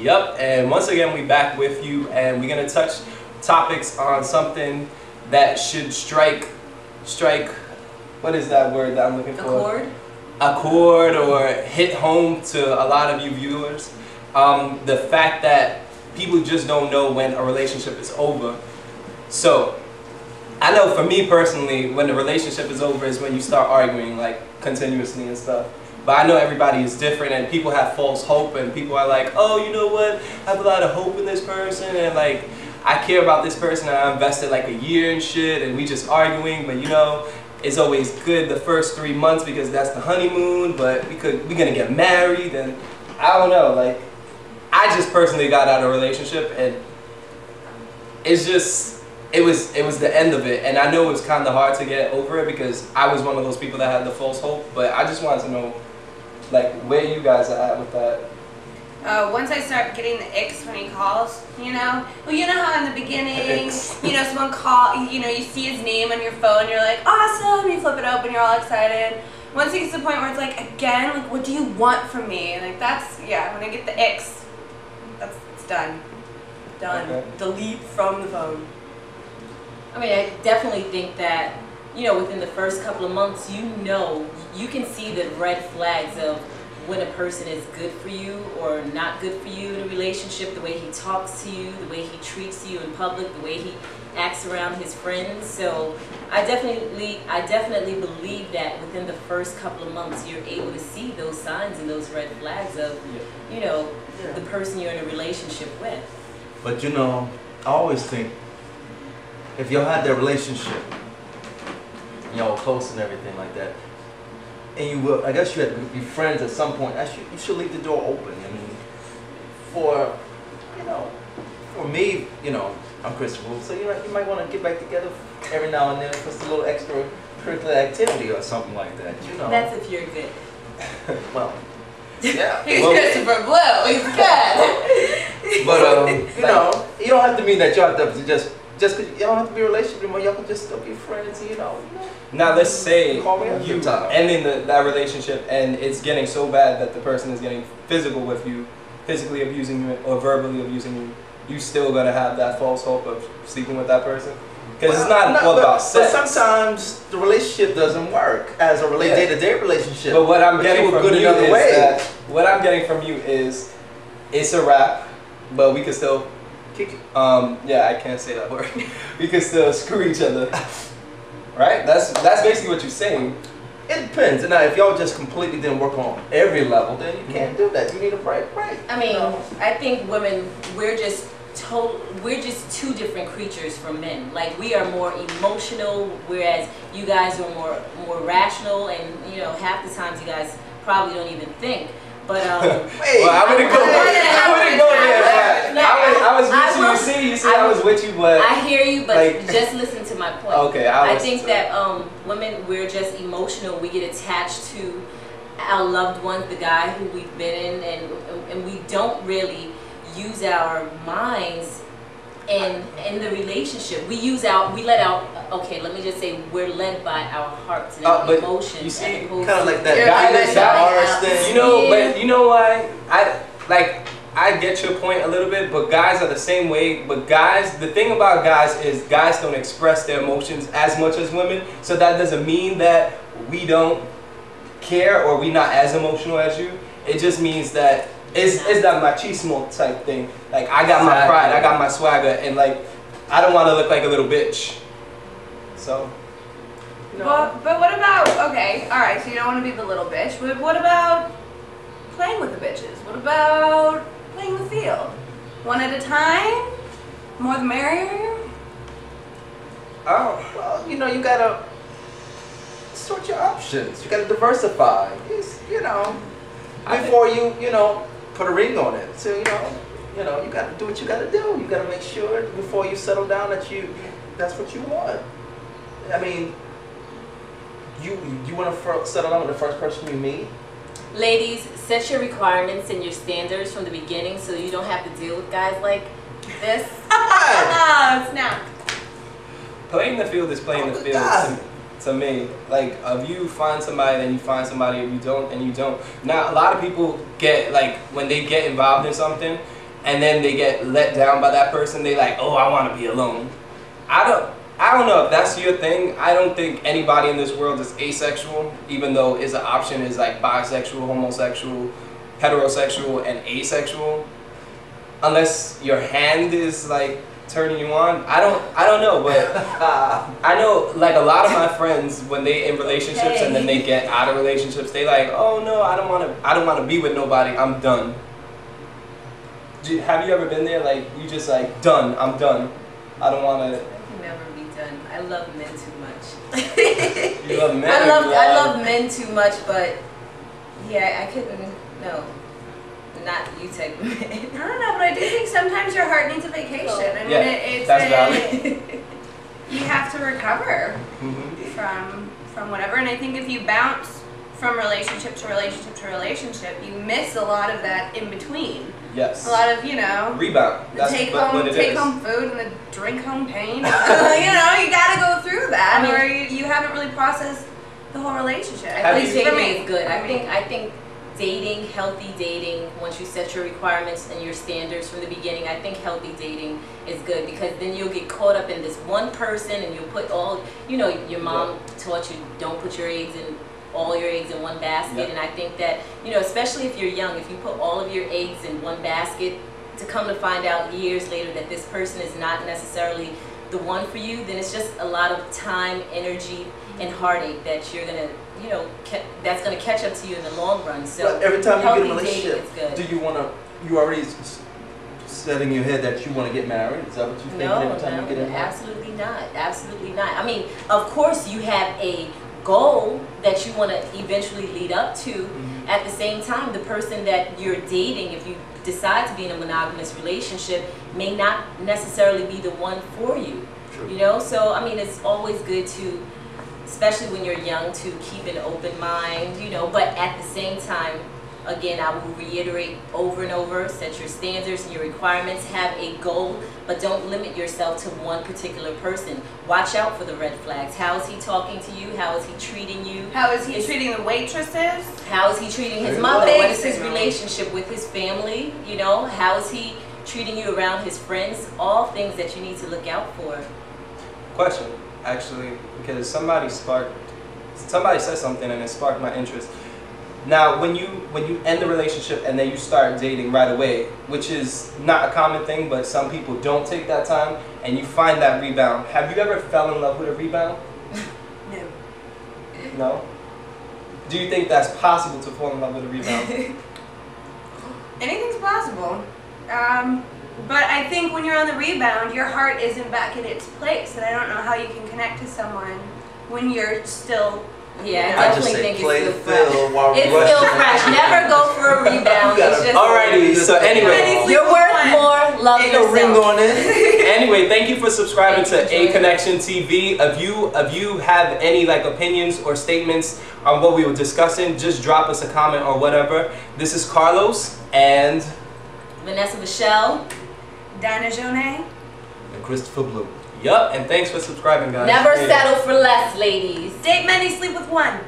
Yep, and once again we back with you, and we're gonna touch topics on something that should strike. What is that word that I'm looking for? A chord, or hit home to a lot of you viewers. The fact that people just don't know when a relationship is over. So, I know for me personally, when the relationship is over is when you start arguing like continuously and stuff. But I know everybody is different, and people have false hope, and people are like, oh, you know what, I have a lot of hope in this person, and like, I care about this person, and I invested like a year and shit, and we just arguing, but you know, it's always good the first 3 months because that's the honeymoon, but we're gonna get married, and I don't know, like, I just personally got out of a relationship, and it's just, it was the end of it, and I know it was kind of hard to get over it because I was one of those people that had the false hope, but I just wanted to know, like, where you guys are at with that. Once I start getting the icks when he calls, you know? Well, you know how in the beginning, you know, someone you know, you see his name on your phone, you're like, awesome, you flip it open, you're all excited. Once it gets to the point where it's like, again, like, what do you want from me? And like, that's, yeah, when I get the icks, it's done. Done. Okay. Delete from the phone. I mean, I definitely think that, you know, within the first couple of months, you can see the red flags of when a person is good for you or not good for you in a relationship, the way he talks to you, the way he treats you in public, the way he acts around his friends. So I definitely believe that within the first couple of months, you're able to see those signs and those red flags of, you know, the person you're in a relationship with. But you know, I always think, if y'all had that relationship, y'all close and everything like that, and you will, I guess you had to be friends at some point, you should leave the door open. I mean, for me, you know, I'm Christopher, so you might want to get back together every now and then for some little extracurricular activity or something like that, you know. That's if you're good. Well, yeah. He's Christopher Blue, he's good. But, you know, you don't have to mean that you have to just because you don't have to be in a relationship anymore, y'all can just still be friends, you know. Now let's say you ending that relationship and it's getting so bad that the person is getting physical with you, physically abusing you or verbally abusing you. You still gonna have that false hope of sleeping with that person? Because it's not all about sex. But sometimes the relationship doesn't work as a day-to-day relationship. But what I'm getting from you is that what I'm getting from you is it's a wrap, but we can still kick it. Yeah, I can't say that word. We can still screw each other. Right? That's basically what you're saying. It depends. Now, if y'all just completely didn't work on every level, then you can't do that. You need a break. I mean, I think women, we're just two different creatures from men. Like, we are more emotional, whereas you guys are more rational, and you know, half the times you guys probably don't even think. But wait, well, I wouldn't go there. I was with you. You see, I was with you, but I hear you. But like, just listen to my point. Okay, I think that women, we're just emotional. We get attached to our loved ones, the guy who we've been in, and we don't really use our minds in the relationship. Okay, let me just say, we're led by our hearts and our emotions. You see, kind of like that guidance, that artist thing. You know, but you know why? I get your point a little bit, but guys are the same way. But guys, the thing about guys is guys don't express their emotions as much as women. So that doesn't mean that we don't care or we not as emotional as you. It just means that it's that machismo type thing. Like, I got my pride, I got my swagger, and like, I don't want to look like a little bitch. So, no. But what about, okay, alright, so you don't want to be the little bitch, but what about playing with the bitches? What about playing the field? One at a time? More the merrier? Oh, well, you know, you gotta sort your options. You gotta diversify. You know, before you know, put a ring on it. So, you know, you gotta do what you gotta do. You gotta make sure before you settle down that that's what you want. I mean, you want to settle down with the first person you meet? Ladies, set your requirements and your standards from the beginning so you don't have to deal with guys like this. Snap. Playing the field is playing the field to me. Like, if you find somebody, then you find somebody. If you don't, then you don't. Now, a lot of people get, like, when they get involved in something, and then they get let down by that person. They like, oh, I want to be alone. I don't know if that's your thing. I don't think anybody in this world is asexual, even though is an option is like bisexual, homosexual, heterosexual, and asexual. Unless your hand is like turning you on. I don't know, but I know like a lot of my friends when they in relationships and then they get out of relationships, they like, oh no, I don't want to be with nobody. I'm done. Have you ever been there? Like you just like done. I'm done. I don't want to. I can never be done. I love men too much. You love men. I love men too much, but yeah, I couldn't. No. Not you type of man. I don't know, but I do think sometimes your heart needs a vacation. I mean, yeah, that's valid. You have to recover mm-hmm. from whatever, and I think if you bounce from relationship to relationship to relationship, you miss a lot of that in between. Yes. A lot of, you know, rebound. The take home food and the drink home pain. You know, you got to go through that, or you haven't really processed the whole relationship. I think dating is good. I think dating, healthy dating, once you set your requirements and your standards from the beginning, I think healthy dating is good, because then you'll get caught up in this one person and you'll put all, you know, your mom taught you don't put all your eggs in one basket, and I think that, you know, especially if you're young, if you put all of your eggs in one basket, to come to find out years later that this person is not necessarily the one for you, then it's just a lot of time, energy, and heartache that you're gonna, you know, that's gonna catch up to you in the long run. So but every time you get in a relationship, good. do you already set in your head that you want to get married? Is that what you think every time you get in? Absolutely not. Absolutely not. I mean, of course you have a goal that you want to eventually lead up to. At the same time, the person that you're dating, if you decide to be in a monogamous relationship, may not necessarily be the one for you. True. You know, so I mean, it's always good to, especially when you're young, to keep an open mind, you know, but at the same time, again, I will reiterate over and over, set your standards and your requirements, have a goal, but don't limit yourself to one particular person. Watch out for the red flags. How is he talking to you? How is he treating you? How is he treating the waitresses? How is he treating his mother? What is his relationship with his family? You know, how is he treating you around his friends? All things that you need to look out for. Question, actually, because somebody said something and it sparked my interest. Now, when you end the relationship and then you start dating right away, which is not a common thing, but some people don't take that time, and you find that rebound. Have you ever fell in love with a rebound? No. No? Do you think that's possible to fall in love with a rebound? Anything's possible. But I think when you're on the rebound, your heart isn't back in its place, and I don't know how you can connect to someone when you're still... Yeah, I definitely think it's still fresh. It's still fresh. Never go for a rebound. Alrighty, so anyway. You're worth more. Love yourself. Ring on it. Anyway, thank you for subscribing to A-Connection TV. If you have any like opinions or statements on what we were discussing, just drop us a comment or whatever. This is Carlos and Vanessa Michelle, Dinah Jonet, And Christopher Blue. Yup, and thanks for subscribing, guys. Never settle for less, ladies. Date many, sleep with one.